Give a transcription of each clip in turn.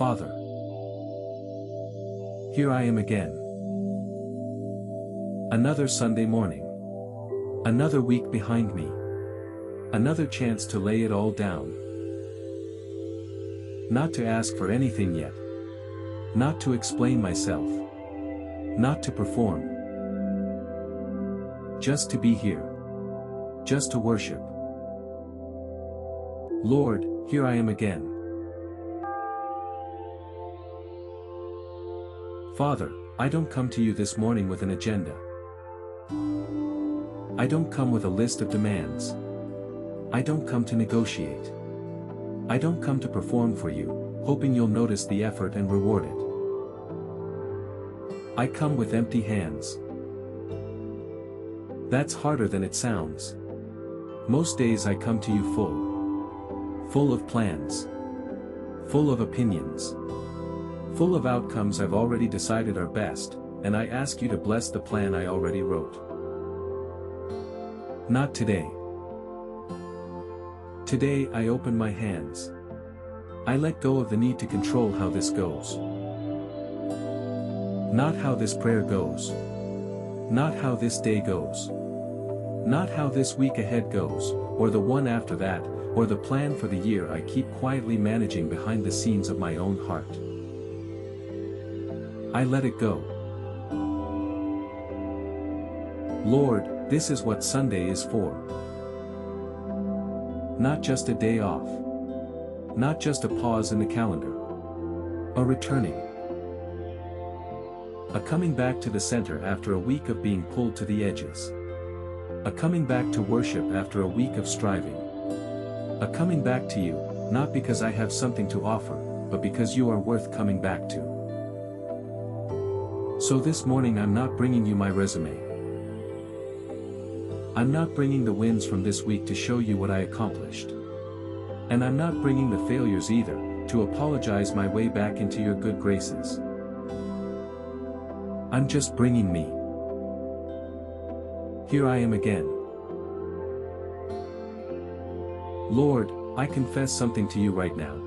Father, here I am again. Another Sunday morning. Another week behind me. Another chance to lay it all down. Not to ask for anything yet. Not to explain myself. Not to perform. Just to be here. Just to worship. Lord, here I am again. Father, I don't come to you this morning with an agenda. I don't come with a list of demands. I don't come to negotiate. I don't come to perform for you, hoping you'll notice the effort and reward it. I come with empty hands. That's harder than it sounds. Most days I come to you full of plans. Full of opinions. Full of outcomes I've already decided are best, and I ask you to bless the plan I already wrote. Not today. Today I open my hands. I let go of the need to control how this goes. Not how this prayer goes. Not how this day goes. Not how this week ahead goes, or the one after that, or the plan for the year I keep quietly managing behind the scenes of my own heart. I let it go. Lord, this is what Sunday is for. Not just a day off. Not just a pause in the calendar. A returning. A coming back to the center after a week of being pulled to the edges. A coming back to worship after a week of striving. A coming back to you, not because I have something to offer, but because you are worth coming back to. So this morning I'm not bringing you my resume. I'm not bringing the wins from this week to show you what I accomplished. And I'm not bringing the failures either, to apologize my way back into your good graces. I'm just bringing me. Here I am again. Lord, I confess something to you right now.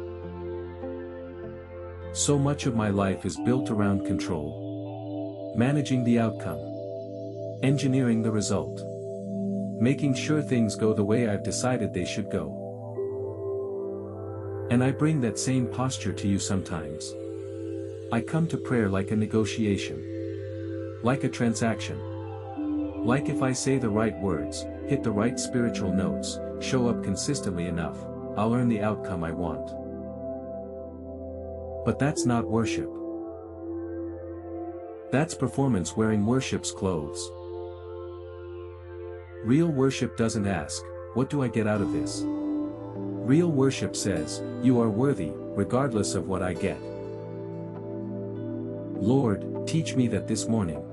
So much of my life is built around control. Managing the outcome. Engineering the result. Making sure things go the way I've decided they should go. And I bring that same posture to you sometimes. I come to prayer like a negotiation. Like a transaction. Like if I say the right words, hit the right spiritual notes, show up consistently enough, I'll earn the outcome I want. But that's not worship. That's performance wearing worship's clothes. Real worship doesn't ask, what do I get out of this? Real worship says, you are worthy, regardless of what I get. Lord, teach me that this morning.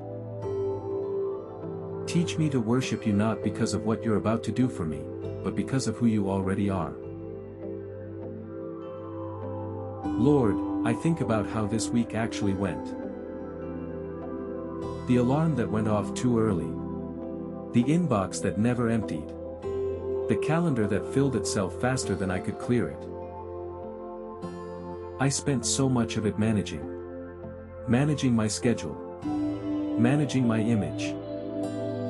Teach me to worship you not because of what you're about to do for me, but because of who you already are. Lord, I think about how this week actually went. The alarm that went off too early. The inbox that never emptied. The calendar that filled itself faster than I could clear it. I spent so much of it managing. Managing my schedule. Managing my image.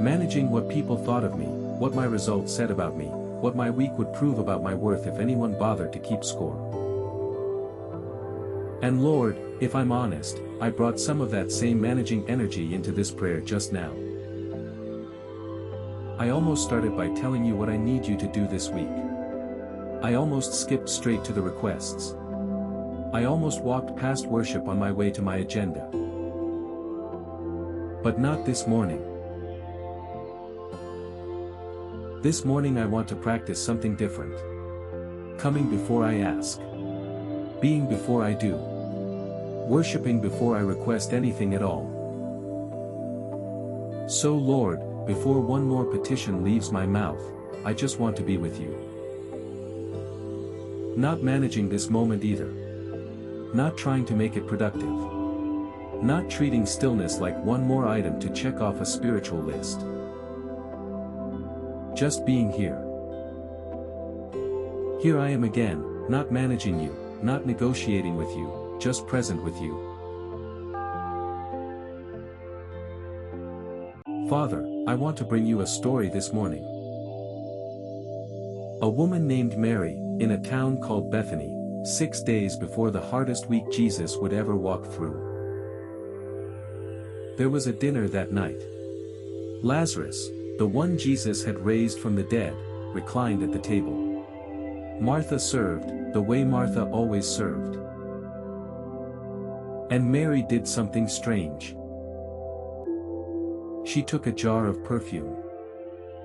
Managing what people thought of me, what my results said about me, what my week would prove about my worth if anyone bothered to keep score. And Lord, if I'm honest, I brought some of that same managing energy into this prayer just now. I almost started by telling you what I need you to do this week. I almost skipped straight to the requests. I almost walked past worship on my way to my agenda. But not this morning. This morning I want to practice something different. Coming before I ask. Being before I do. Worshipping before I request anything at all. So Lord, before one more petition leaves my mouth, I just want to be with you. Not managing this moment either. Not trying to make it productive. Not treating stillness like one more item to check off a spiritual list. Just being here. Here I am again, not managing you, not negotiating with you, just present with you. Father, I want to bring you a story this morning. A woman named Mary, in a town called Bethany, 6 days before the hardest week Jesus would ever walk through. There was a dinner that night. Lazarus, the one Jesus had raised from the dead, reclined at the table. Martha served, the way Martha always served. And Mary did something strange. She took a jar of perfume.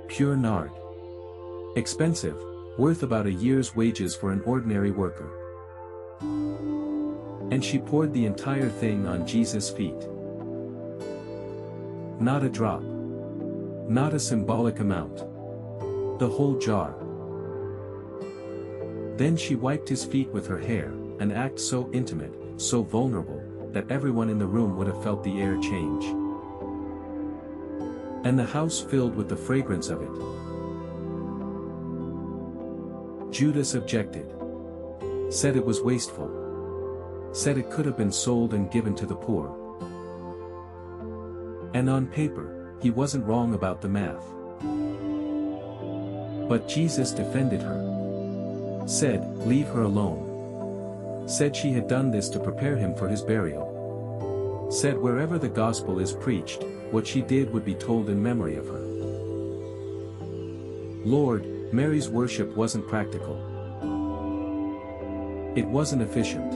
Pure nard. Expensive, worth about a year's wages for an ordinary worker. And she poured the entire thing on Jesus' feet. Not a drop. Not a symbolic amount. The whole jar. Then she wiped his feet with her hair, an act so intimate, so vulnerable, that everyone in the room would have felt the air change. And the house filled with the fragrance of it. Judas objected. Said it was wasteful. Said it could have been sold and given to the poor. And on paper, he wasn't wrong about the math. But Jesus defended her. Said, leave her alone. Said she had done this to prepare him for his burial. Said wherever the gospel is preached, what she did would be told in memory of her. Lord, Mary's worship wasn't practical. It wasn't efficient.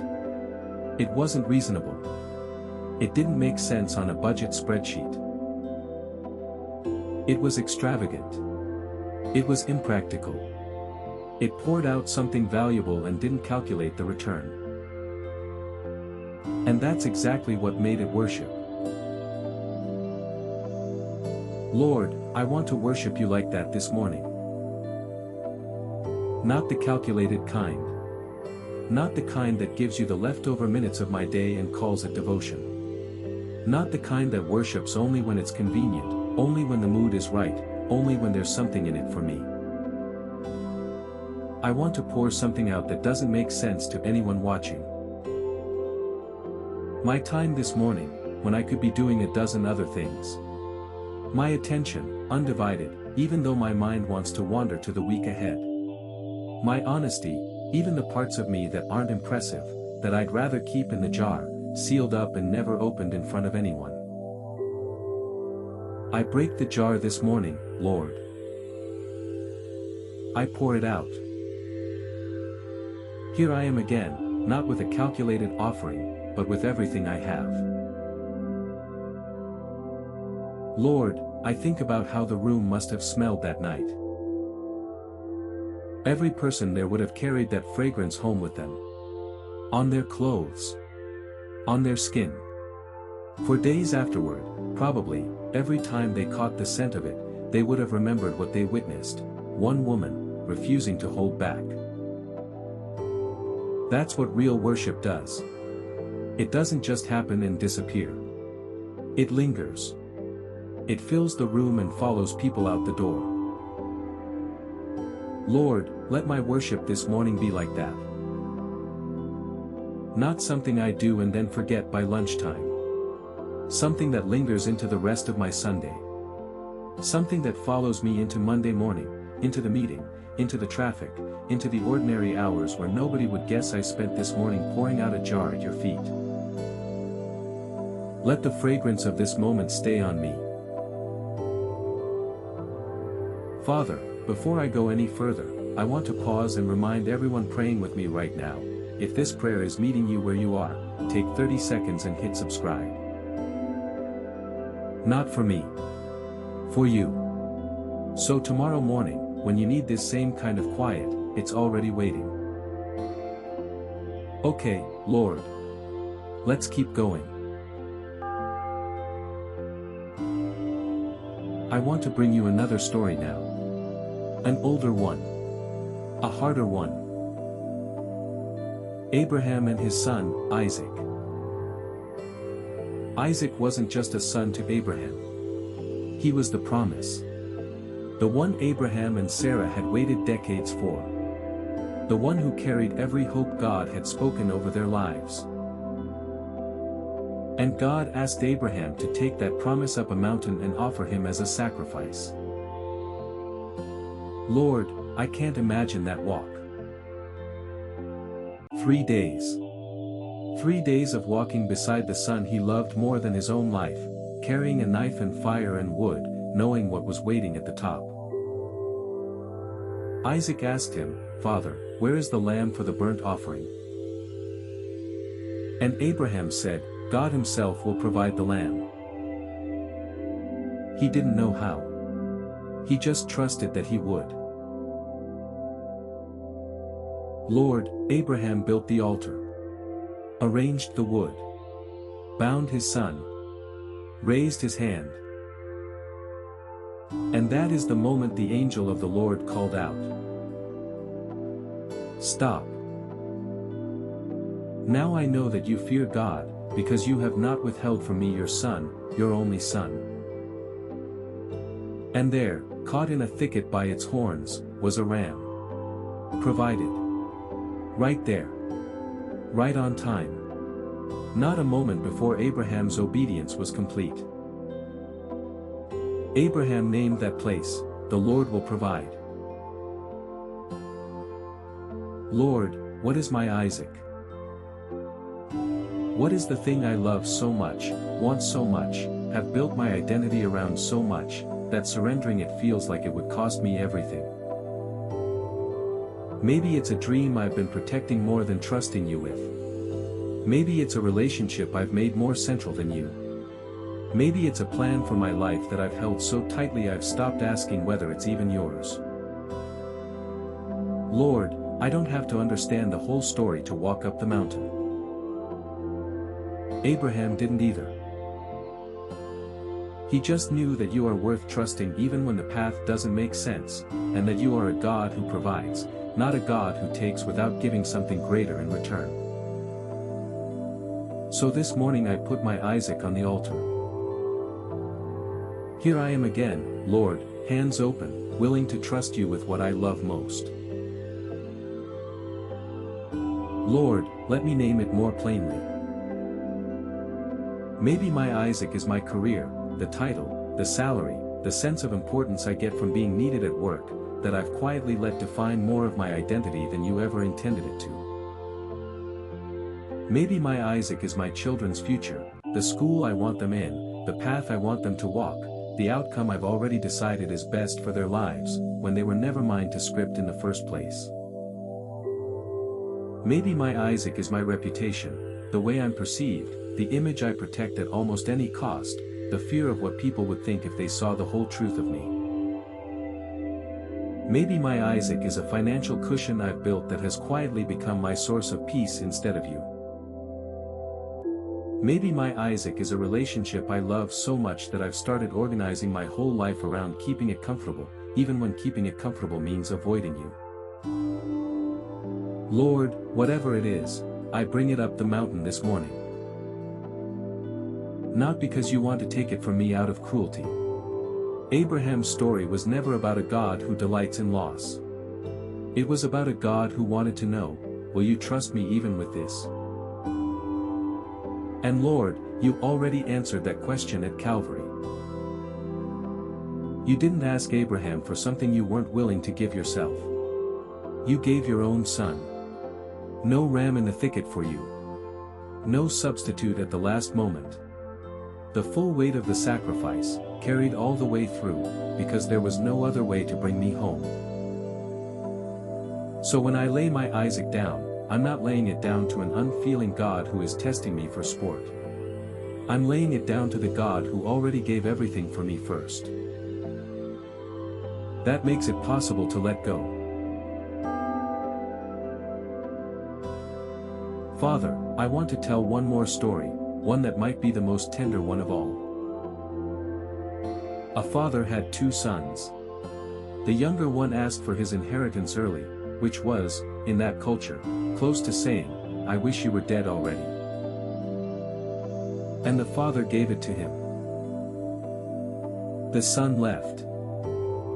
It wasn't reasonable. It didn't make sense on a budget spreadsheet. It was extravagant. It was impractical. It poured out something valuable and didn't calculate the return. And that's exactly what made it worship. Lord, I want to worship you like that this morning. Not the calculated kind. Not the kind that gives you the leftover minutes of my day and calls it devotion. Not the kind that worships only when it's convenient, only when the mood is right, only when there's something in it for me. I want to pour something out that doesn't make sense to anyone watching. My time this morning, when I could be doing a dozen other things. My attention, undivided, even though my mind wants to wander to the week ahead. My honesty, even the parts of me that aren't impressive, that I'd rather keep in the jar, sealed up and never opened in front of anyone. I break the jar this morning, Lord. I pour it out. Here I am again, not with a calculated offering, but with everything I have. Lord, I think about how the room must have smelled that night. Every person there would have carried that fragrance home with them. On their clothes. On their skin. For days afterward, probably, every time they caught the scent of it, they would have remembered what they witnessed, one woman, refusing to hold back. That's what real worship does. It doesn't just happen and disappear. It lingers. It fills the room and follows people out the door. Lord, let my worship this morning be like that. Not something I do and then forget by lunchtime. Something that lingers into the rest of my Sunday. Something that follows me into Monday morning, into the meeting, into the traffic, into the ordinary hours where nobody would guess I spent this morning pouring out a jar at your feet. Let the fragrance of this moment stay on me. Father, before I go any further, I want to pause and remind everyone praying with me right now, if this prayer is meeting you where you are, take 30 seconds and hit subscribe. Not for me. For you. So tomorrow morning, when you need this same kind of quiet, it's already waiting. Okay, Lord. Let's keep going. I want to bring you another story now. An older one. A harder one. Abraham and his son, Isaac. Isaac wasn't just a son to Abraham. He was the promise. The one Abraham and Sarah had waited decades for. The one who carried every hope God had spoken over their lives. And God asked Abraham to take that promise up a mountain and offer him as a sacrifice. Lord, I can't imagine that walk. 3 days. 3 days of walking beside the son he loved more than his own life, carrying a knife and fire and wood, knowing what was waiting at the top. Isaac asked him, "Father, where is the lamb for the burnt offering?" And Abraham said, "God himself will provide the lamb." He didn't know how. He just trusted that he would. Lord, Abraham built the altar, arranged the wood, bound his son, raised his hand. And that is the moment the angel of the Lord called out, "Stop. Now I know that you fear God, because you have not withheld from me your son, your only son." And there, caught in a thicket by its horns, was a ram. Provided. Right there. Right on time. Not a moment before Abraham's obedience was complete. Abraham named that place, "The Lord will provide." Lord, what is my Isaac? What is the thing I love so much, want so much, have built my identity around so much, that surrendering it feels like it would cost me everything? Maybe it's a dream I've been protecting more than trusting you with. Maybe it's a relationship I've made more central than you. Maybe it's a plan for my life that I've held so tightly I've stopped asking whether it's even yours. Lord, I don't have to understand the whole story to walk up the mountain. Abraham didn't either. He just knew that you are worth trusting even when the path doesn't make sense, and that you are a God who provides, not a God who takes without giving something greater in return. So this morning I put my Isaac on the altar. Here I am again, Lord, hands open, willing to trust you with what I love most. Lord, let me name it more plainly. Maybe my Isaac is my career, the title, the salary, the sense of importance I get from being needed at work, that I've quietly let define more of my identity than you ever intended it to. Maybe my Isaac is my children's future, the school I want them in, the path I want them to walk, the outcome I've already decided is best for their lives, when they were never mine to script in the first place. Maybe my Isaac is my reputation, the way I'm perceived, the image I protect at almost any cost, the fear of what people would think if they saw the whole truth of me. Maybe my Isaac is a financial cushion I've built that has quietly become my source of peace instead of you. Maybe my Isaac is a relationship I love so much that I've started organizing my whole life around keeping it comfortable, even when keeping it comfortable means avoiding you. Lord, whatever it is, I bring it up the mountain this morning. Not because you want to take it from me out of cruelty. Abraham's story was never about a God who delights in loss. It was about a God who wanted to know, will you trust me even with this? And Lord, you already answered that question at Calvary. You didn't ask Abraham for something you weren't willing to give yourself. You gave your own son. No ram in the thicket for you. No substitute at the last moment. The full weight of the sacrifice, carried all the way through, because there was no other way to bring me home. So when I lay my Isaac down, I'm not laying it down to an unfeeling God who is testing me for sport. I'm laying it down to the God who already gave everything for me first. That makes it possible to let go. Father, I want to tell one more story, one that might be the most tender one of all. A father had 2 sons. The younger one asked for his inheritance early, which was, in that culture, close to saying, "I wish you were dead already." And the father gave it to him. The son left.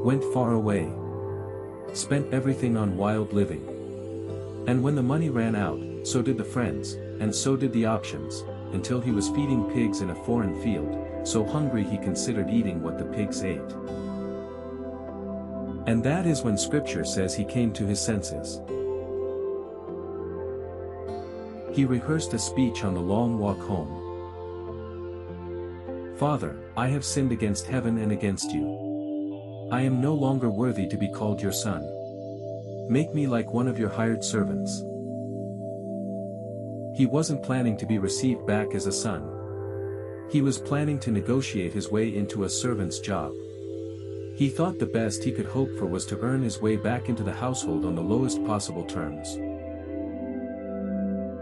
Went far away. Spent everything on wild living. And when the money ran out, so did the friends, and so did the options, until he was feeding pigs in a foreign field, so hungry he considered eating what the pigs ate. And that is when scripture says he came to his senses. He rehearsed a speech on the long walk home. "Father, I have sinned against heaven and against you. I am no longer worthy to be called your son. Make me like one of your hired servants." He wasn't planning to be received back as a son. He was planning to negotiate his way into a servant's job. He thought the best he could hope for was to earn his way back into the household on the lowest possible terms.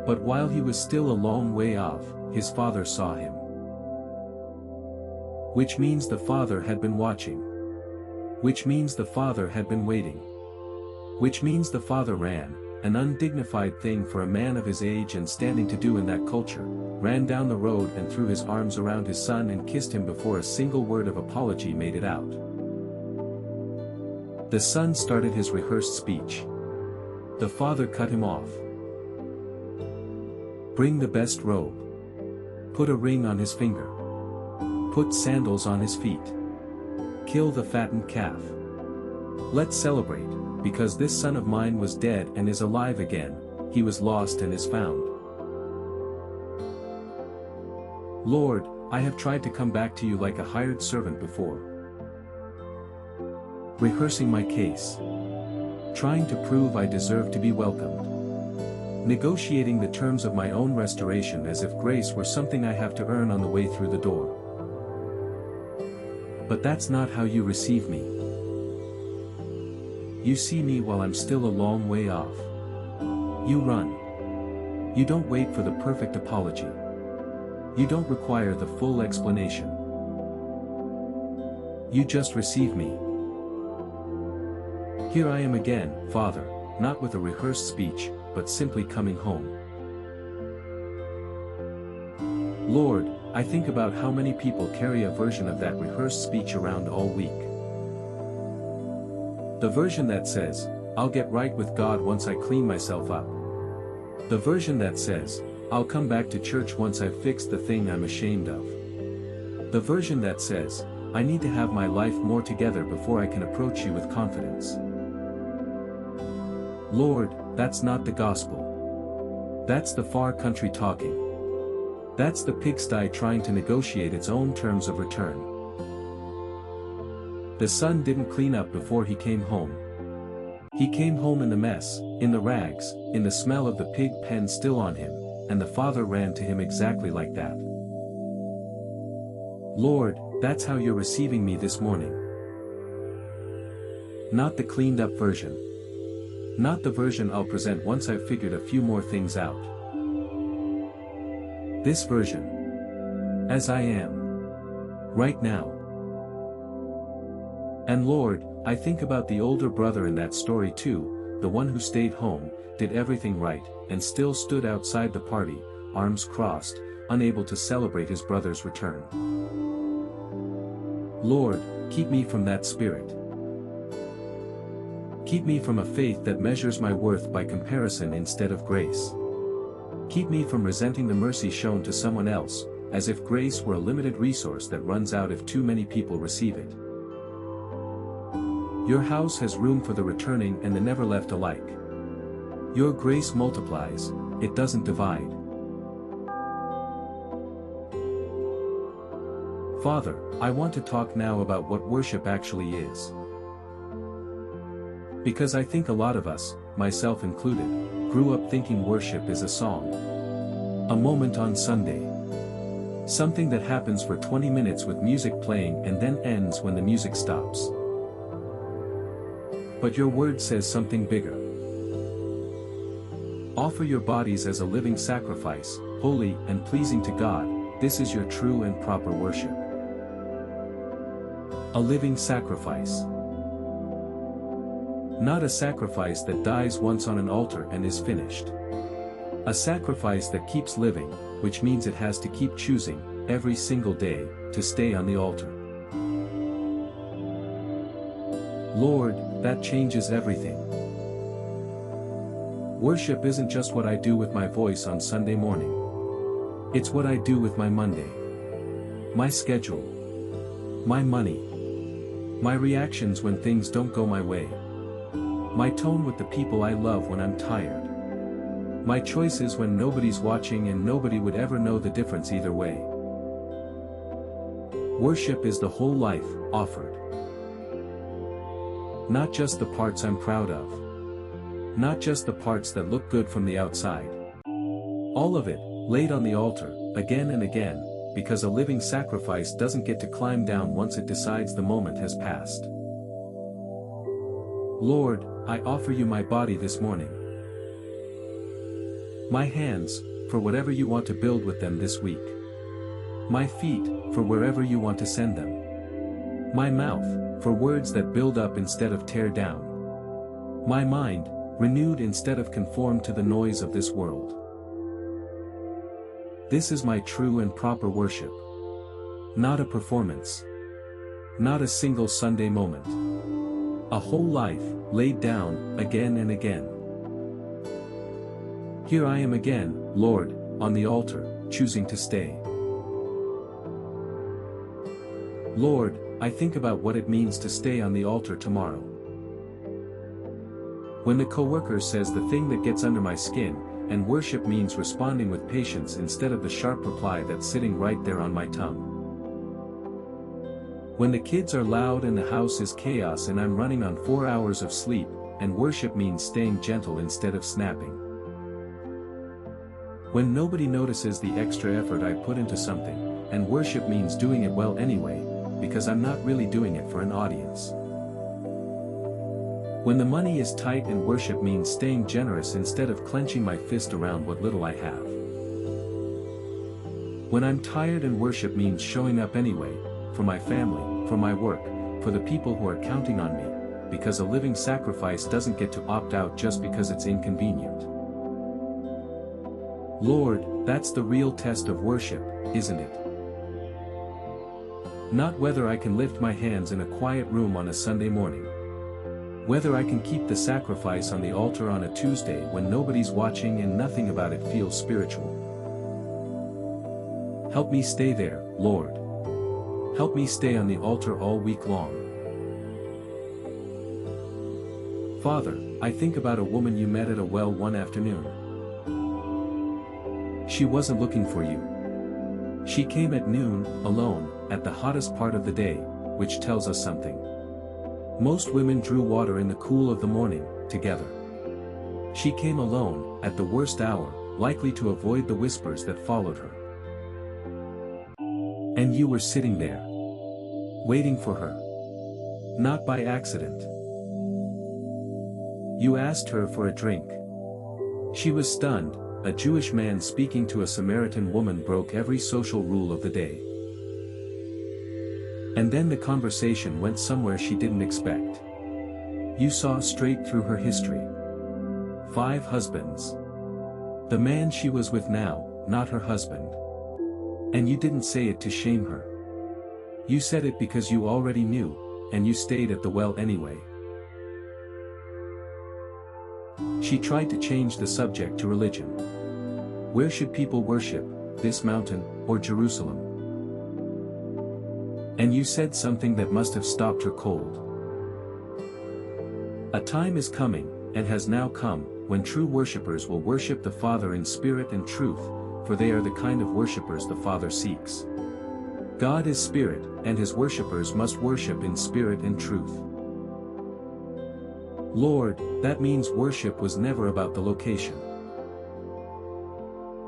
But while he was still a long way off, his father saw him. Which means the father had been watching. Which means the father had been waiting. Which means the father ran, an undignified thing for a man of his age and standing to do in that culture, ran down the road and threw his arms around his son and kissed him before a single word of apology made it out. The son started his rehearsed speech. The father cut him off. "Bring the best robe. Put a ring on his finger. Put sandals on his feet. Kill the fattened calf. Let's celebrate, because this son of mine was dead and is alive again, he was lost and is found. Lord, I have tried to come back to you like a hired servant before. Rehearsing my case. Trying to prove I deserve to be welcomed. Negotiating the terms of my own restoration as if grace were something I have to earn on the way through the door. But that's not how you receive me. You see me while I'm still a long way off. You run. You don't wait for the perfect apology. You don't require the full explanation. You just receive me. Here I am again, Father, not with a rehearsed speech, but simply coming home. Lord, I think about how many people carry a version of that rehearsed speech around all week. The version that says, "I'll get right with God once I clean myself up." The version that says, "I'll come back to church once I've fixed the thing I'm ashamed of." The version that says, "I need to have my life more together before I can approach you with confidence." Lord, that's not the gospel. That's the far country talking. That's the pigsty trying to negotiate its own terms of return. The son didn't clean up before he came home. He came home in the mess, in the rags, in the smell of the pig pen still on him, and the father ran to him exactly like that. Lord, that's how you're receiving me this morning. Not the cleaned up version. Not the version I'll present once I've figured a few more things out. This version. As I am. Right now. And Lord, I think about the older brother in that story too, the one who stayed home, did everything right, and still stood outside the party, arms crossed, unable to celebrate his brother's return. Lord, keep me from that spirit. Keep me from a faith that measures my worth by comparison instead of grace. Keep me from resenting the mercy shown to someone else, as if grace were a limited resource that runs out if too many people receive it. Your house has room for the returning and the never left alike. Your grace multiplies, it doesn't divide. Father, I want to talk now about what worship actually is. Because I think a lot of us, myself included, grew up thinking worship is a song. A moment on Sunday. Something that happens for 20 minutes with music playing and then ends when the music stops. But your word says something bigger. Offer your bodies as a living sacrifice, holy and pleasing to God, this is your true and proper worship. A living sacrifice. Not a sacrifice that dies once on an altar and is finished. A sacrifice that keeps living, which means it has to keep choosing, every single day, to stay on the altar. Lord, that changes everything. Worship isn't just what I do with my voice on Sunday morning. It's what I do with my Monday. My schedule. My money. My reactions when things don't go my way. My tone with the people I love when I'm tired. My choices when nobody's watching and nobody would ever know the difference either way. Worship is the whole life, offered. Not just the parts I'm proud of. Not just the parts that look good from the outside. All of it, laid on the altar, again and again, because a living sacrifice doesn't get to climb down once it decides the moment has passed. Lord, I offer you my body this morning. My hands, for whatever you want to build with them this week. My feet, for wherever you want to send them. My mouth, for words that build up instead of tear down. My mind, renewed instead of conformed to the noise of this world. This is my true and proper worship. Not a performance. Not a single Sunday moment. A whole life, laid down, again and again. Here I am again, Lord, on the altar, choosing to stay. Lord, I think about what it means to stay on the altar tomorrow. When the coworker says the thing that gets under my skin, and worship means responding with patience instead of the sharp reply that's sitting right there on my tongue. When the kids are loud and the house is chaos and I'm running on 4 hours of sleep, and worship means staying gentle instead of snapping. When nobody notices the extra effort I put into something, and worship means doing it well anyway, because I'm not really doing it for an audience. When the money is tight and worship means staying generous instead of clenching my fist around what little I have. When I'm tired and worship means showing up anyway, for my family, for my work, for the people who are counting on me, because a living sacrifice doesn't get to opt out just because it's inconvenient. Lord, that's the real test of worship, isn't it? Not whether I can lift my hands in a quiet room on a Sunday morning. Whether I can keep the sacrifice on the altar on a Tuesday when nobody's watching and nothing about it feels spiritual. Help me stay there, Lord. Help me stay on the altar all week long. Father, I think about a woman you met at a well one afternoon. She wasn't looking for you. She came at noon, alone, at the hottest part of the day, which tells us something. Most women drew water in the cool of the morning, together. She came alone, at the worst hour, likely to avoid the whispers that followed her. And you were sitting there. Waiting for her. Not by accident. You asked her for a drink. She was stunned. A Jewish man speaking to a Samaritan woman broke every social rule of the day. And then the conversation went somewhere she didn't expect. You saw straight through her history. 5 husbands. The man she was with now, not her husband. And you didn't say it to shame her. You said it because you already knew, and you stayed at the well anyway. She tried to change the subject to religion. Where should people worship, this mountain, or Jerusalem? And you said something that must have stopped her cold. A time is coming, and has now come, when true worshippers will worship the Father in spirit and truth, for they are the kind of worshippers the Father seeks. God is spirit, and his worshippers must worship in spirit and truth. Lord, that means worship was never about the location.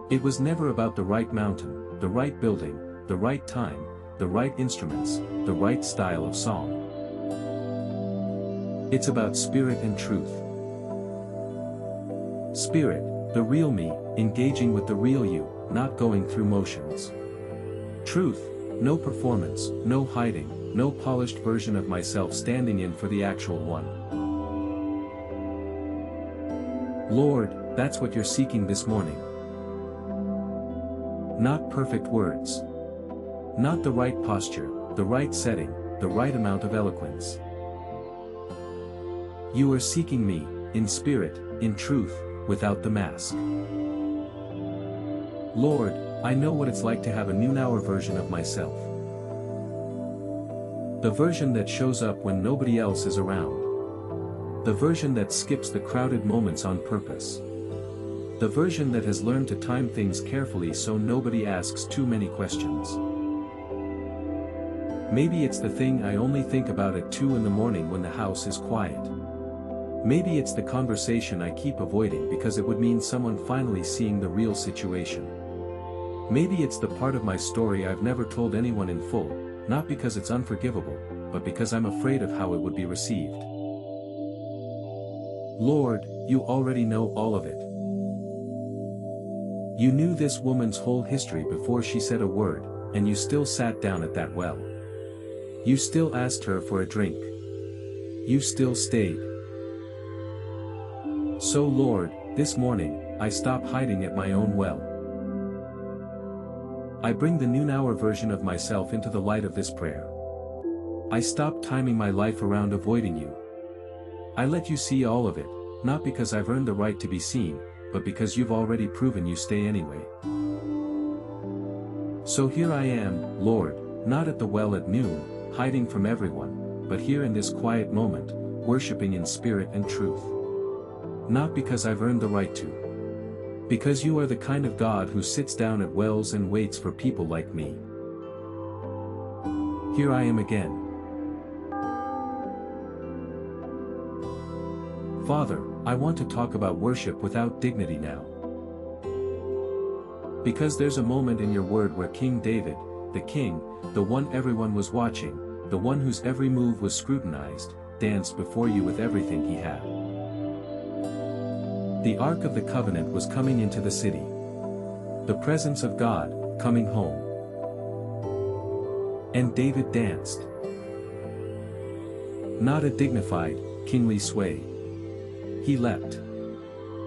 It was never about the right mountain, the right building, the right time, the right instruments, the right style of song. It's about spirit and truth. Spirit, the real me, engaging with the real you, not going through motions. Truth, no performance, no hiding, no polished version of myself standing in for the actual one. Lord, that's what you're seeking this morning. Not perfect words. Not the right posture, the right setting, the right amount of eloquence. You are seeking me, in spirit, in truth, without the mask. Lord, I know what it's like to have a noon-hour version of myself. The version that shows up when nobody else is around. The version that skips the crowded moments on purpose. The version that has learned to time things carefully so nobody asks too many questions. Maybe it's the thing I only think about at 2 in the morning when the house is quiet. Maybe it's the conversation I keep avoiding because it would mean someone finally seeing the real situation. Maybe it's the part of my story I've never told anyone in full, not because it's unforgivable, but because I'm afraid of how it would be received. Lord, you already know all of it. You knew this woman's whole history before she said a word, and you still sat down at that well. You still asked her for a drink. You still stayed. So Lord, this morning, I stop hiding at my own well. I bring the noon-hour version of myself into the light of this prayer. I stop timing my life around avoiding you. I let you see all of it, not because I've earned the right to be seen, but because you've already proven you stay anyway. So here I am, Lord, not at the well at noon, hiding from everyone, but here in this quiet moment, worshiping in spirit and truth. Not because I've earned the right to. Because you are the kind of God who sits down at wells and waits for people like me. Here I am again. Father, I want to talk about worship without dignity now. Because there's a moment in your word where King David, the king, the one everyone was watching, the one whose every move was scrutinized, danced before you with everything he had. The Ark of the Covenant was coming into the city. The presence of God, coming home. And David danced. Not a dignified, kingly sway. He leapt.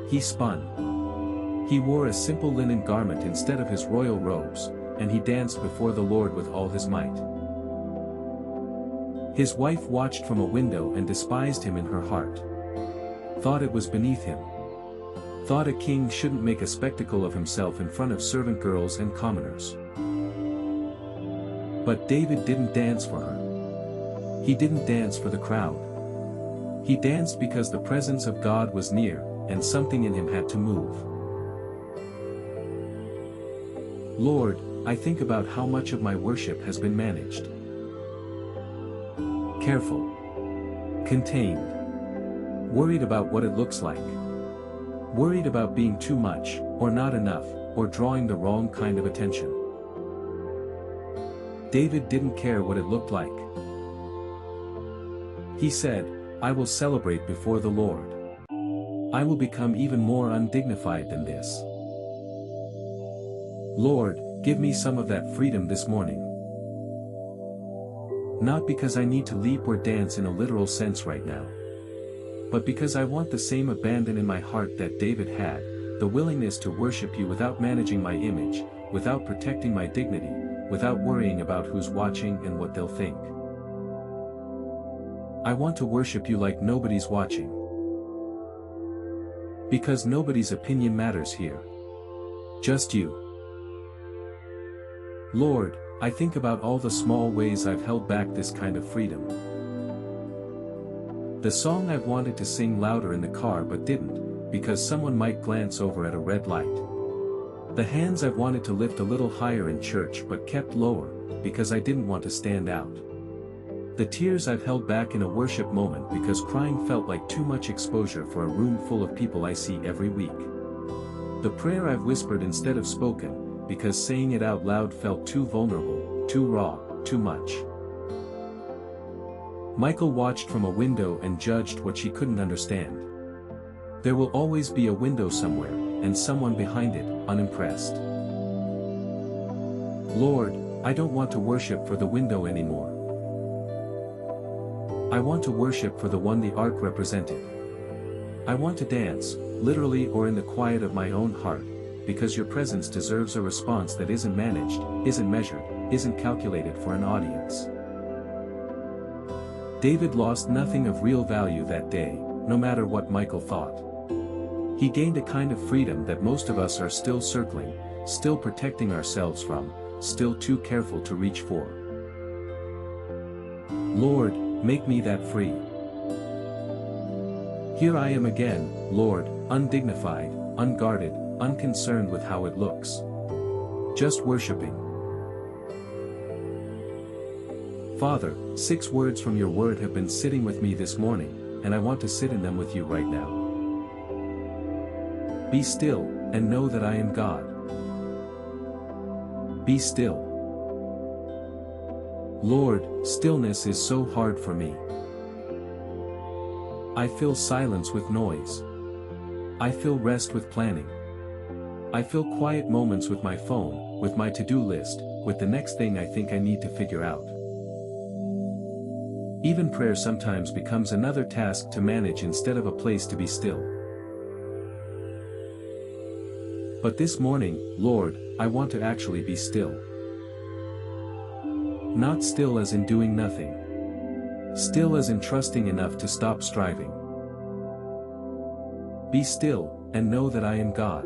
He spun. He wore a simple linen garment instead of his royal robes, and he danced before the Lord with all his might. His wife watched from a window and despised him in her heart. Thought it was beneath him. Thought a king shouldn't make a spectacle of himself in front of servant girls and commoners. But David didn't dance for her. He didn't dance for the crowd. He danced because the presence of God was near, and something in him had to move. Lord, I think about how much of my worship has been managed. Careful. Contained. Worried about what it looks like. Worried about being too much, or not enough, or drawing the wrong kind of attention. David didn't care what it looked like. He said, I will celebrate before the Lord. I will become even more undignified than this. Lord, give me some of that freedom this morning. Not because I need to leap or dance in a literal sense right now. But because I want the same abandon in my heart that David had, the willingness to worship you without managing my image, without protecting my dignity, without worrying about who's watching and what they'll think. I want to worship you like nobody's watching. Because nobody's opinion matters here. Just you. Lord, I think about all the small ways I've held back this kind of freedom. The song I've wanted to sing louder in the car but didn't, because someone might glance over at a red light. The hands I've wanted to lift a little higher in church but kept lower, because I didn't want to stand out. The tears I've held back in a worship moment because crying felt like too much exposure for a room full of people I see every week. The prayer I've whispered instead of spoken, because saying it out loud felt too vulnerable, too raw, too much. Michal watched from a window and judged what she couldn't understand. There will always be a window somewhere, and someone behind it, unimpressed. Lord, I don't want to worship for the window anymore. I want to worship for the one the ark represented. I want to dance, literally or in the quiet of my own heart, because your presence deserves a response that isn't managed, isn't measured, isn't calculated for an audience. David lost nothing of real value that day, no matter what Michal thought. He gained a kind of freedom that most of us are still circling, still protecting ourselves from, still too careful to reach for. Lord, make me that free. Here I am again, Lord, undignified, unguarded, unconcerned with how it looks. Just worshiping. Father, 6 words from your word have been sitting with me this morning, and I want to sit in them with you right now. Be still, and know that I am God. Be still. Lord, stillness is so hard for me. I fill silence with noise. I fill rest with planning. I fill quiet moments with my phone, with my to-do list, with the next thing I think I need to figure out. Even prayer sometimes becomes another task to manage instead of a place to be still. But this morning, Lord, I want to actually be still. Not still as in doing nothing. Still as in trusting enough to stop striving. Be still, and know that I am God.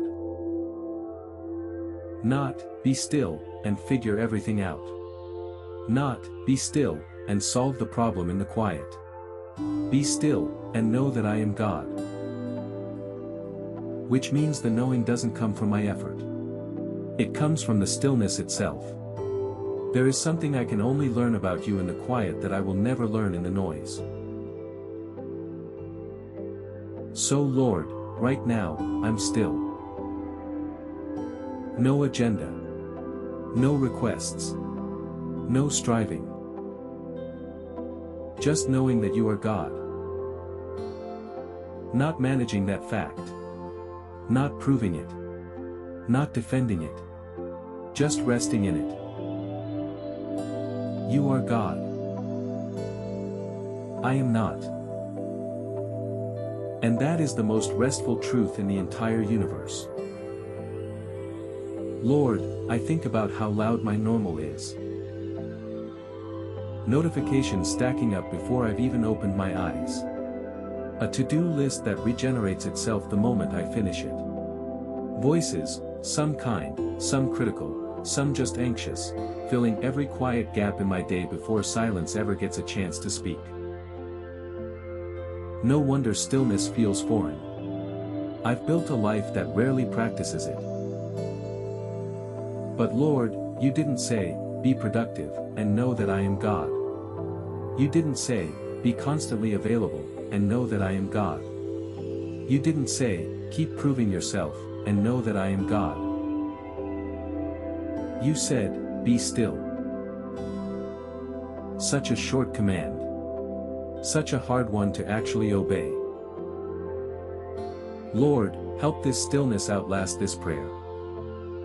Not, be still, and figure everything out. Not, be still, and solve the problem in the quiet. Be still, and know that I am God. Which means the knowing doesn't come from my effort. It comes from the stillness itself. There is something I can only learn about you in the quiet that I will never learn in the noise. So Lord, right now, I'm still. No agenda. No requests. No striving. Just knowing that you are God. Not managing that fact. Not proving it. Not defending it. Just resting in it. You are God. I am not. And that is the most restful truth in the entire universe. Lord, I think about how loud my normal is. Notifications stacking up before I've even opened my eyes. A to-do list that regenerates itself the moment I finish it. Voices, some kind, some critical, some just anxious, filling every quiet gap in my day before silence ever gets a chance to speak. No wonder stillness feels foreign. I've built a life that rarely practices it. But Lord, you didn't say, be productive, and know that I am God. You didn't say, be constantly available, and know that I am God. You didn't say, keep proving yourself, and know that I am God. You said, be still. Such a short command. Such a hard one to actually obey. Lord, help this stillness outlast this prayer.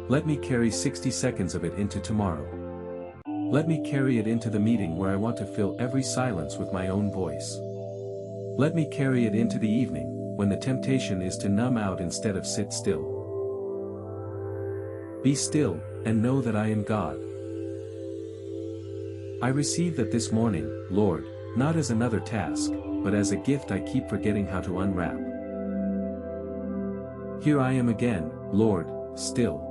Let me carry 60 seconds of it into tomorrow. Let me carry it into the meeting where I want to fill every silence with my own voice. Let me carry it into the evening, when the temptation is to numb out instead of sit still. Be still, and know that I am God. I receive that this morning, Lord, not as another task, but as a gift I keep forgetting how to unwrap. Here I am again, Lord, still.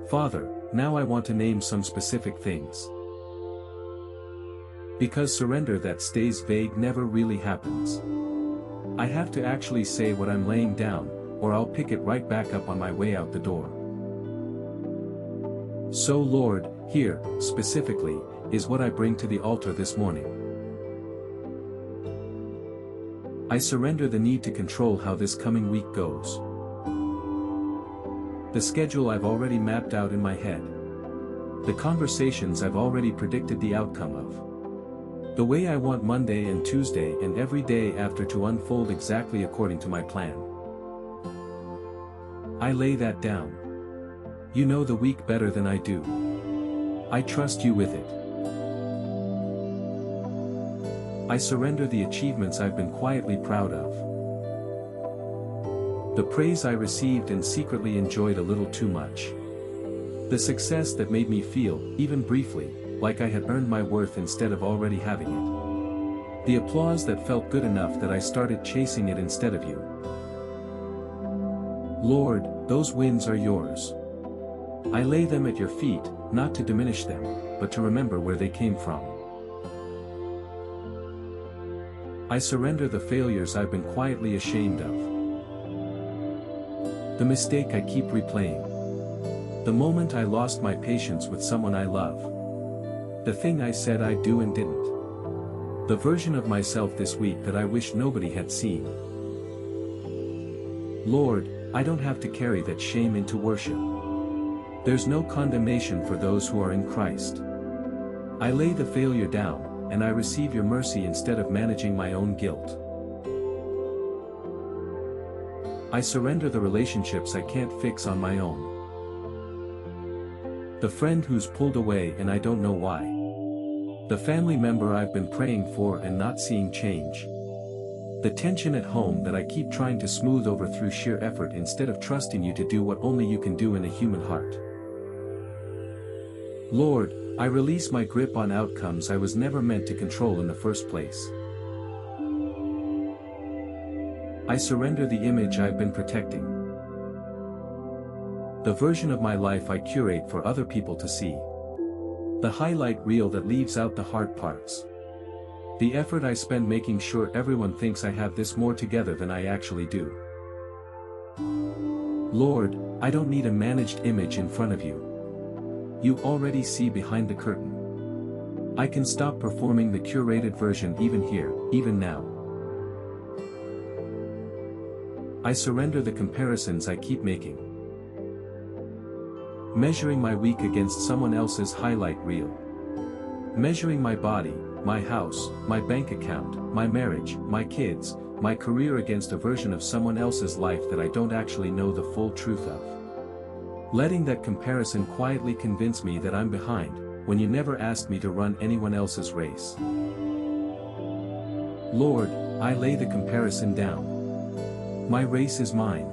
Father, now I want to name some specific things. Because surrender that stays vague never really happens. I have to actually say what I'm laying down, or I'll pick it right back up on my way out the door. So Lord, here, specifically, is what I bring to the altar this morning. I surrender the need to control how this coming week goes. The schedule I've already mapped out in my head. The conversations I've already predicted the outcome of. The way I want Monday and Tuesday and every day after to unfold exactly according to my plan. I lay that down. You know the week better than I do. I trust you with it. I surrender the achievements I've been quietly proud of. The praise I received and secretly enjoyed a little too much. The success that made me feel, even briefly, like I had earned my worth instead of already having it. The applause that felt good enough that I started chasing it instead of you. Lord, those wins are yours. I lay them at your feet, not to diminish them, but to remember where they came from. I surrender the failures I've been quietly ashamed of. The mistake I keep replaying. The moment I lost my patience with someone I love. The thing I said I'd do and didn't. The version of myself this week that I wish nobody had seen. Lord, I don't have to carry that shame into worship. There's no condemnation for those who are in Christ. I lay the failure down, and I receive your mercy instead of managing my own guilt. I surrender the relationships I can't fix on my own. The friend who's pulled away and I don't know why. The family member I've been praying for and not seeing change. The tension at home that I keep trying to smooth over through sheer effort instead of trusting you to do what only you can do in a human heart. Lord, I release my grip on outcomes I was never meant to control in the first place. I surrender the image I've been protecting. The version of my life I curate for other people to see. The highlight reel that leaves out the hard parts. The effort I spend making sure everyone thinks I have this more together than I actually do. Lord, I don't need a managed image in front of you. You already see behind the curtain. I can stop performing the curated version even here, even now. I surrender the comparisons I keep making. Measuring my week against someone else's highlight reel. Measuring my body, my house, my bank account, my marriage, my kids, my career against a version of someone else's life that I don't actually know the full truth of. Letting that comparison quietly convince me that I'm behind, when you never asked me to run anyone else's race. Lord, I lay the comparison down. My race is mine.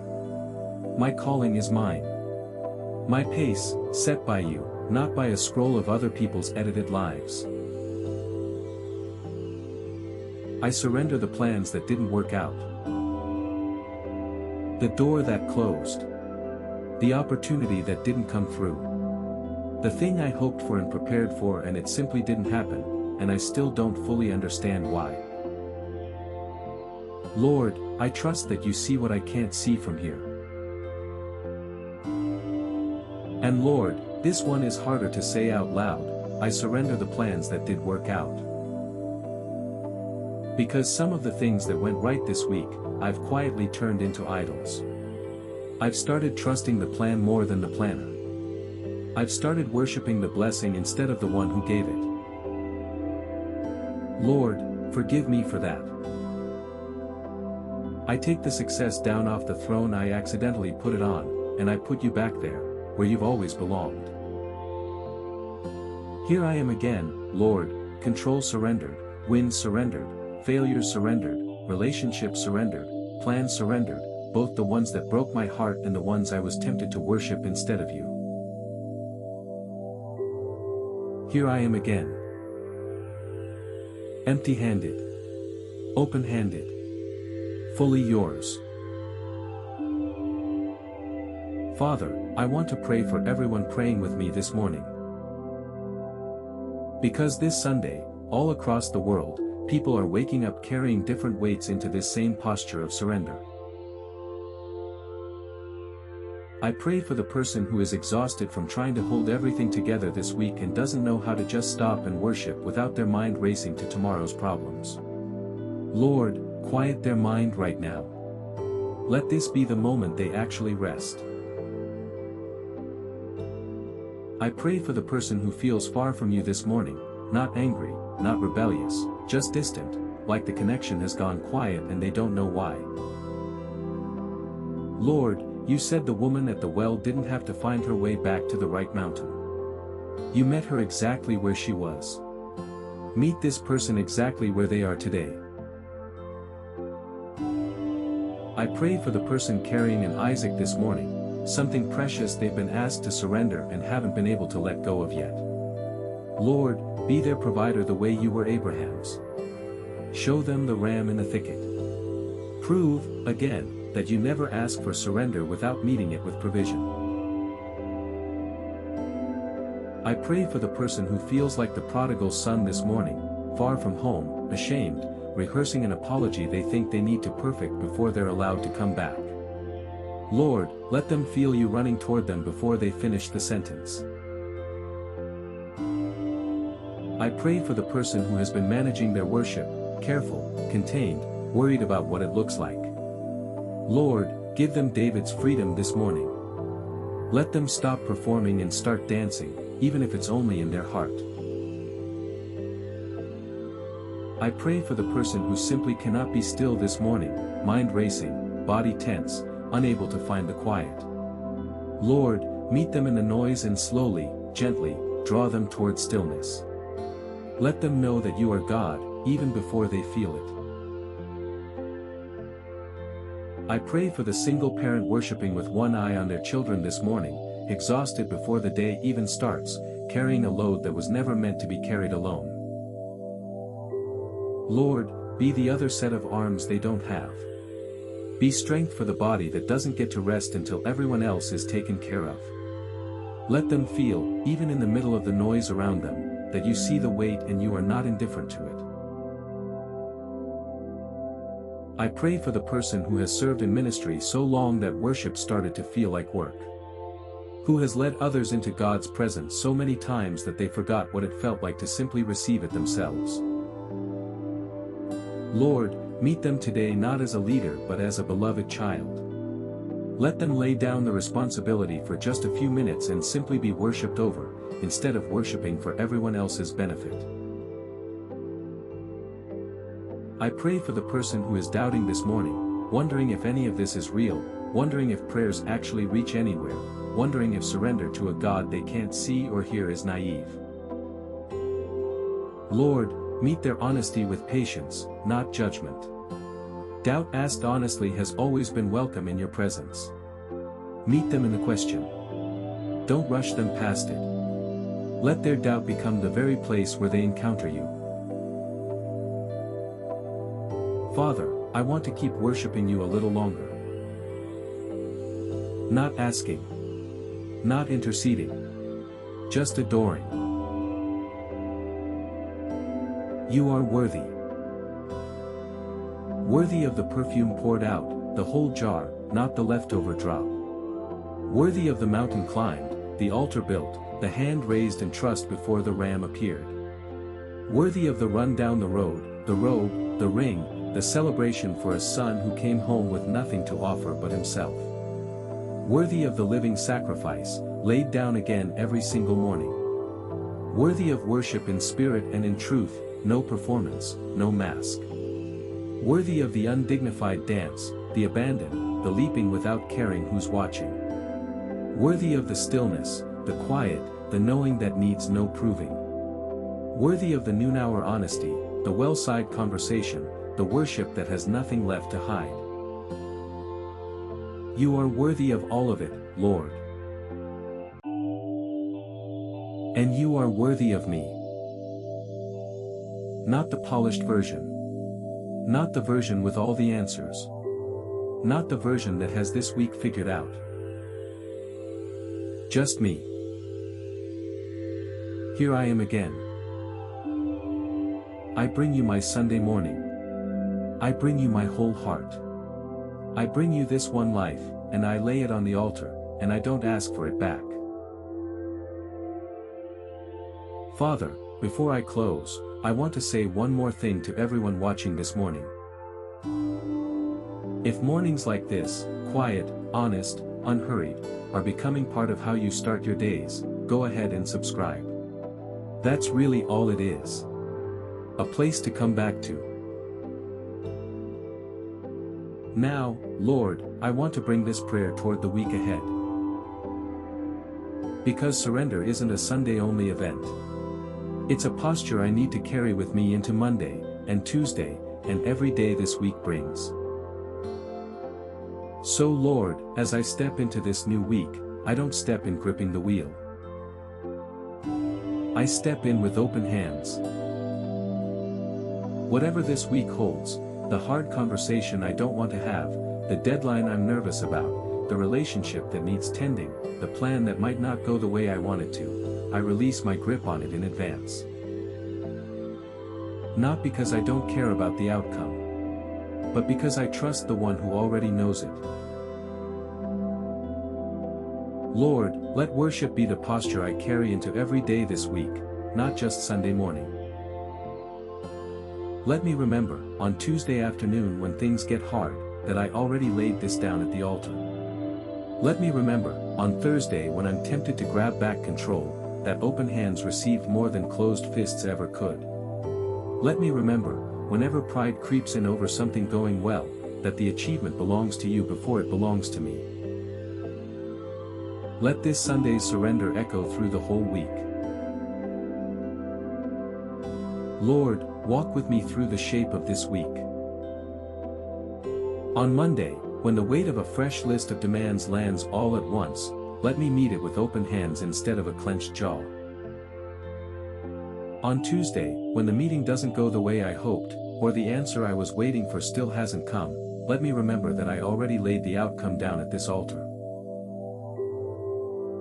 My calling is mine. My pace, set by you, not by a scroll of other people's edited lives. I surrender the plans that didn't work out. The door that closed. The opportunity that didn't come through. The thing I hoped for and prepared for and it simply didn't happen, and I still don't fully understand why. Lord, I trust that you see what I can't see from here. And Lord, this one is harder to say out loud, I surrender the plans that did work out. Because some of the things that went right this week, I've quietly turned into idols. I've started trusting the plan more than the planner. I've started worshiping the blessing instead of the one who gave it. Lord, forgive me for that. I take the success down off the throne I accidentally put it on, and I put you back there, where you've always belonged. Here I am again, Lord, control surrendered, wins surrendered, failures surrendered, relationships surrendered, plans surrendered, both the ones that broke my heart and the ones I was tempted to worship instead of you. Here I am again. Empty-handed. Open-handed. Fully yours. Father, I want to pray for everyone praying with me this morning. Because this Sunday, all across the world, people are waking up carrying different weights into this same posture of surrender. I pray for the person who is exhausted from trying to hold everything together this week and doesn't know how to just stop and worship without their mind racing to tomorrow's problems. Lord, quiet their mind right now. Let this be the moment they actually rest. I pray for the person who feels far from you this morning, not angry, not rebellious, just distant, like the connection has gone quiet and they don't know why. Lord, you said the woman at the well didn't have to find her way back to the right mountain. You met her exactly where she was. Meet this person exactly where they are today. I pray for the person carrying an Isaac this morning, something precious they've been asked to surrender and haven't been able to let go of yet. Lord, be their provider the way you were Abraham's. Show them the ram in the thicket. Prove, again, that you never ask for surrender without meeting it with provision. I pray for the person who feels like the prodigal son this morning, far from home, ashamed, rehearsing an apology they think they need to perfect before they're allowed to come back. Lord, let them feel you running toward them before they finish the sentence. I pray for the person who has been managing their worship, careful, contained, worried about what it looks like. Lord, give them David's freedom this morning. Let them stop performing and start dancing, even if it's only in their heart. I pray for the person who simply cannot be still this morning, mind racing, body tense, unable to find the quiet. Lord, meet them in the noise and slowly, gently, draw them toward stillness. Let them know that you are God, even before they feel it. I pray for the single parent worshiping with one eye on their children this morning, exhausted before the day even starts, carrying a load that was never meant to be carried alone. Lord, be the other set of arms they don't have. Be strength for the body that doesn't get to rest until everyone else is taken care of. Let them feel, even in the middle of the noise around them, that you see the weight and you are not indifferent to it. I pray for the person who has served in ministry so long that worship started to feel like work. Who has led others into God's presence so many times that they forgot what it felt like to simply receive it themselves. Lord, meet them today not as a leader but as a beloved child. Let them lay down the responsibility for just a few minutes and simply be worshipped over, instead of worshiping for everyone else's benefit. I pray for the person who is doubting this morning, wondering if any of this is real, wondering if prayers actually reach anywhere, wondering if surrender to a God they can't see or hear is naive. Lord, meet their honesty with patience, not judgment. Doubt asked honestly has always been welcome in your presence. Meet them in the question. Don't rush them past it. Let their doubt become the very place where they encounter you. Father, I want to keep worshiping you a little longer. Not asking. Not interceding. Just adoring. You are worthy. Worthy of the perfume poured out, the whole jar, not the leftover drop. Worthy of the mountain climbed, the altar built, the hand raised in trust before the ram appeared. Worthy of the run down the road, the robe, the ring, the celebration for a son who came home with nothing to offer but himself. Worthy of the living sacrifice, laid down again every single morning. Worthy of worship in spirit and in truth, no performance, no mask. Worthy of the undignified dance, the abandon, the leaping without caring who's watching. Worthy of the stillness, the quiet, the knowing that needs no proving. Worthy of the noon hour honesty, the well-side conversation, the worship that has nothing left to hide. You are worthy of all of it, Lord. And you are worthy of me. Not the polished version. Not the version with all the answers. Not the version that has this week figured out. Just me. Here I am again. I bring you my Sunday morning. I bring you my whole heart. I bring you this one life, and I lay it on the altar, and I don't ask for it back. Father, before I close, I want to say one more thing to everyone watching this morning. If mornings like this, quiet, honest, unhurried, are becoming part of how you start your days, go ahead and subscribe. That's really all it is. A place to come back to. Now, Lord, I want to bring this prayer toward the week ahead. Because surrender isn't a Sunday-only event. It's a posture I need to carry with me into Monday, and Tuesday, and every day this week brings. So Lord, as I step into this new week, I don't step in gripping the wheel. I step in with open hands. Whatever this week holds, the hard conversation I don't want to have, the deadline I'm nervous about, the relationship that needs tending, the plan that might not go the way I want it to, I release my grip on it in advance. Not because I don't care about the outcome, but because I trust the one who already knows it. Lord, let worship be the posture I carry into every day this week, not just Sunday morning. Let me remember, on Tuesday afternoon when things get hard, that I already laid this down at the altar. Let me remember, on Thursday when I'm tempted to grab back control, that open hands received more than closed fists ever could. Let me remember, whenever pride creeps in over something going well, that the achievement belongs to you before it belongs to me. Let this Sunday's surrender echo through the whole week. Lord, walk with me through the shape of this week. On Monday, when the weight of a fresh list of demands lands all at once, let me meet it with open hands instead of a clenched jaw. On Tuesday, when the meeting doesn't go the way I hoped, or the answer I was waiting for still hasn't come, let me remember that I already laid the outcome down at this altar.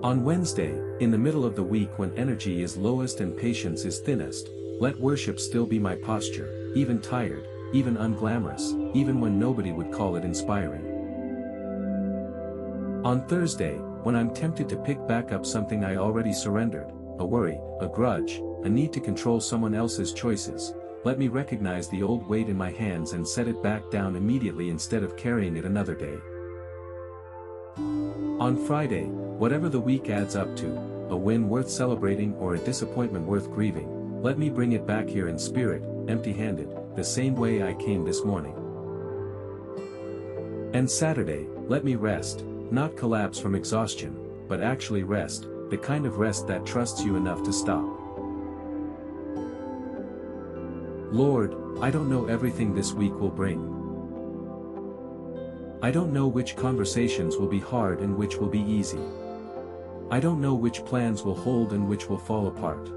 On Wednesday, in the middle of the week when energy is lowest and patience is thinnest, let worship still be my posture, even tired, even unglamorous, even when nobody would call it inspiring. On Thursday, when I'm tempted to pick back up something I already surrendered, a worry, a grudge, a need to control someone else's choices, let me recognize the old weight in my hands and set it back down immediately instead of carrying it another day. On Friday, whatever the week adds up to, a win worth celebrating or a disappointment worth grieving, let me bring it back here in spirit, empty-handed, the same way I came this morning. And Saturday, let me rest, not collapse from exhaustion, but actually rest, the kind of rest that trusts you enough to stop. Lord, I don't know everything this week will bring. I don't know which conversations will be hard and which will be easy. I don't know which plans will hold and which will fall apart.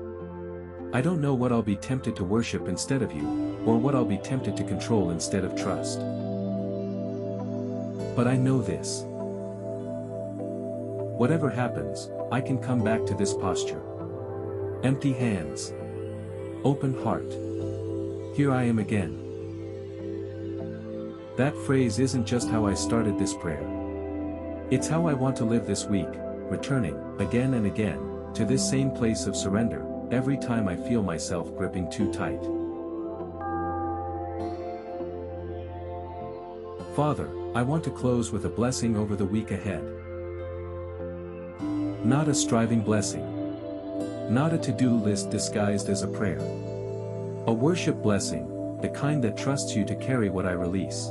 I don't know what I'll be tempted to worship instead of you, or what I'll be tempted to control instead of trust. But I know this. Whatever happens, I can come back to this posture. Empty hands. Open heart. Here I am again. That phrase isn't just how I started this prayer. It's how I want to live this week, returning, again and again, to this same place of surrender, every time I feel myself gripping too tight. Father, I want to close with a blessing over the week ahead. Not a striving blessing. Not a to-do list disguised as a prayer. A worship blessing, the kind that trusts you to carry what I release.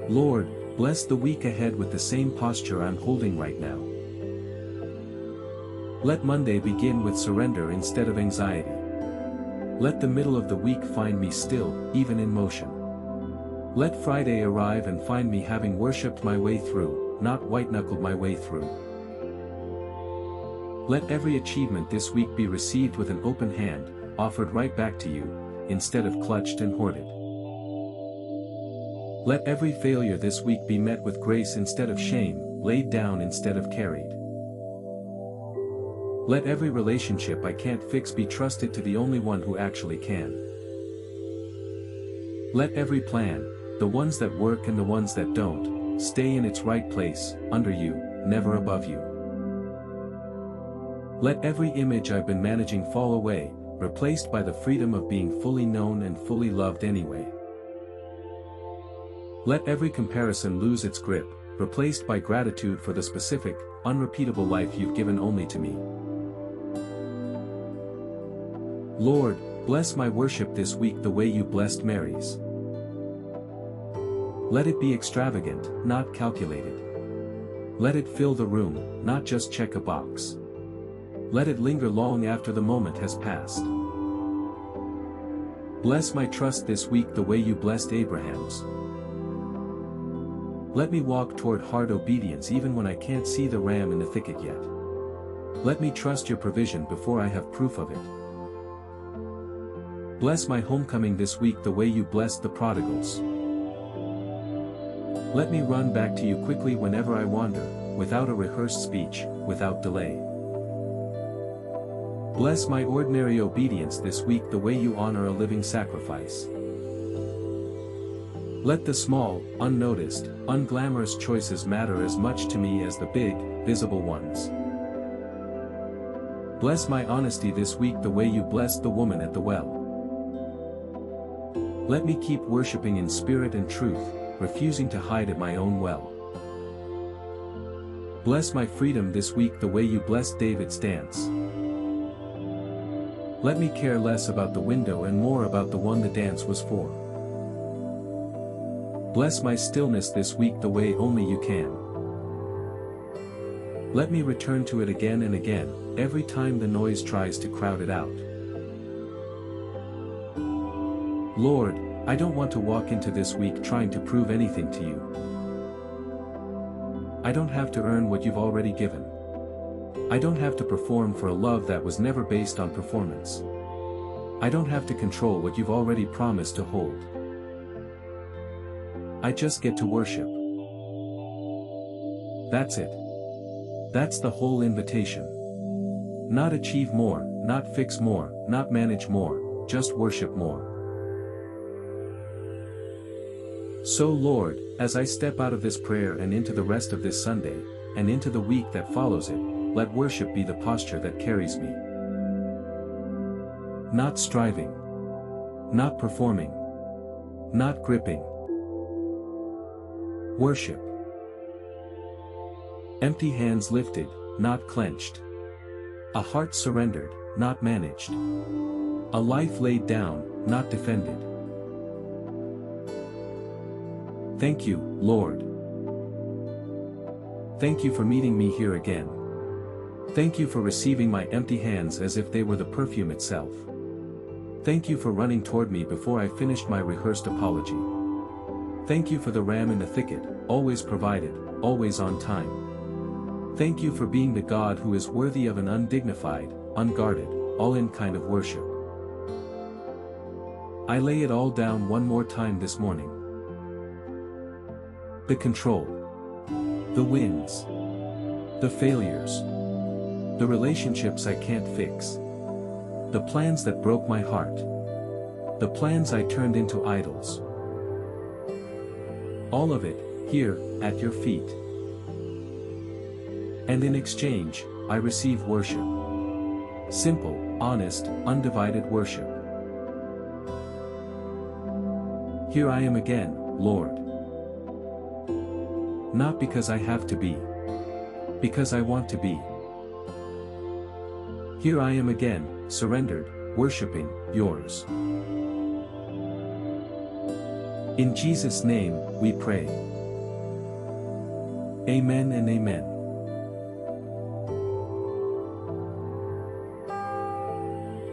Lord, bless the week ahead with the same posture I'm holding right now. Let Monday begin with surrender instead of anxiety. Let the middle of the week find me still, even in motion. Let Friday arrive and find me having worshipped my way through, not white-knuckled my way through. Let every achievement this week be received with an open hand, offered right back to you, instead of clutched and hoarded. Let every failure this week be met with grace instead of shame, laid down instead of carried. Let every relationship I can't fix be trusted to the only one who actually can. Let every plan, the ones that work and the ones that don't, stay in its right place, under you, never above you. Let every image I've been managing fall away, replaced by the freedom of being fully known and fully loved anyway. Let every comparison lose its grip, replaced by gratitude for the specific, unrepeatable life you've given only to me. Lord, bless my worship this week the way you blessed Mary's. Let it be extravagant, not calculated. Let it fill the room, not just check a box. Let it linger long after the moment has passed. Bless my trust this week the way you blessed Abraham's. Let me walk toward hard obedience even when I can't see the ram in the thicket yet. Let me trust your provision before I have proof of it. Bless my homecoming this week the way you blessed the prodigals. Let me run back to you quickly whenever I wander, without a rehearsed speech, without delay. Bless my ordinary obedience this week the way you honor a living sacrifice. Let the small, unnoticed, unglamorous choices matter as much to me as the big, visible ones. Bless my honesty this week the way you blessed the woman at the well. Let me keep worshiping in spirit and truth, refusing to hide at my own well. Bless my freedom this week the way you blessed David's dance. Let me care less about the window and more about the one the dance was for. Bless my stillness this week the way only you can. Let me return to it again and again, every time the noise tries to crowd it out. Lord, I don't want to walk into this week trying to prove anything to you. I don't have to earn what you've already given. I don't have to perform for a love that was never based on performance. I don't have to control what you've already promised to hold. I just get to worship. That's it. That's the whole invitation. Not achieve more, not fix more, not manage more, just worship more. So Lord, as I step out of this prayer and into the rest of this Sunday, and into the week that follows it, let worship be the posture that carries me. Not striving. Not performing. Not gripping. Worship. Empty hands lifted, not clenched. A heart surrendered, not managed. A life laid down, not defended. Thank you, Lord. Thank you for meeting me here again. Thank you for receiving my empty hands as if they were the perfume itself. Thank you for running toward me before I finished my rehearsed apology. Thank you for the ram in the thicket, always provided, always on time. Thank you for being the God who is worthy of an undignified, unguarded, all-in kind of worship. I lay it all down one more time this morning. The control. The wins. The failures. The relationships I can't fix. The plans that broke my heart. The plans I turned into idols. All of it, here, at your feet. And in exchange, I receive worship. Simple, honest, undivided worship. Here I am again, Lord. Not because I have to be. Because I want to be. Here I am again, surrendered, worshiping, yours. In Jesus' name, we pray. Amen and amen.